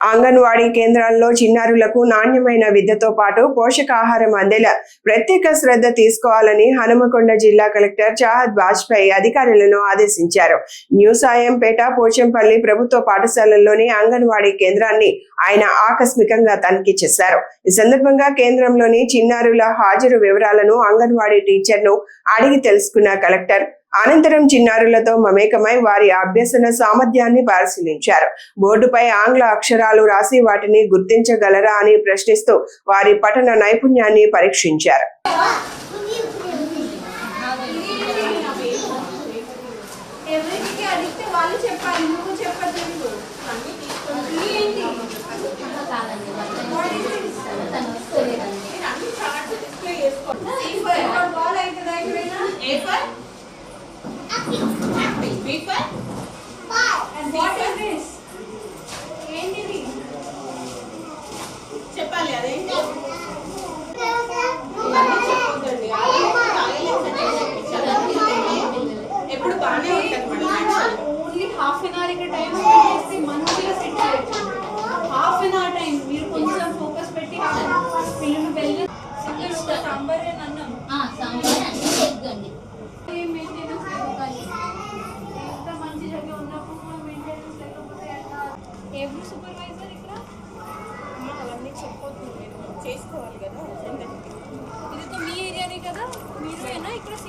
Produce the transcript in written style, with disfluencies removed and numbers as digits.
అంగన్వాడీ కేంద్రాల్లో చిన్నారులకు నాణ్యమైన విద్యతో పాటు పోషకాహారం అందేలా ప్రత్యేక శ్రద్ధ తీసుకోవాలని హనుమకొండ జిల్లా కలెక్టర్ చాహద్ వాజ్పేయి అధికారులను ఆదేశించారు. న్యూ సాయంపేట పోచంపల్లి ప్రభుత్వ పాఠశాలల్లోని అంగన్వాడీ కేంద్రాన్ని ఆయన ఆకస్మికంగా తనిఖీ చేశారు. ఈ సందర్భంగా కేంద్రంలోని చిన్నారుల హాజరు వివరాలను అంగన్వాడీ టీచర్ను అడిగి తెలుసుకున్న కలెక్టర్ అనంతరం చిన్నారులతో మమేకమై వారి అభ్యసన సామర్థ్యాన్ని పరిశీలించారు. బోర్డుపై ఆంగ్ల అక్షరాలు రాసి వాటిని గుర్తించగలరా అని ప్రశ్నిస్తూ వారి పఠన నైపుణ్యాన్ని పరీక్షించారు. B for ball. And what is this? ఏంటిది చెప్పాలి అదేంటి ఎప్పుడు బాగానే ఉంటుంది madam. Only half an hour ఇక్కడ టైం చేస్తే మంచిగా సెట్ అవుతుంది. హాఫ్ అన్ అవర్ టైం మీరు కొంచెం ఫోకస్ పెట్టి పిల్లలు వెళ్ళి సింగిల్ ఒక సాంబార్ అన్నం సాంబార్ అన్ని ఎగ్గండి మెయింటెనెన్స్ లేకపోతే ఎంత మంచి జగ ఉన్నప్పుడు మెయింటెనెన్స్ లేకపోతే ఎవరు సూపర్వైజర్ ఇక్కడ అవన్నీ చెప్పొద్దు చేసుకోవాలి కదా. ఇది మీ ఏరియానే కదా, మీరేనా ఇక్కడ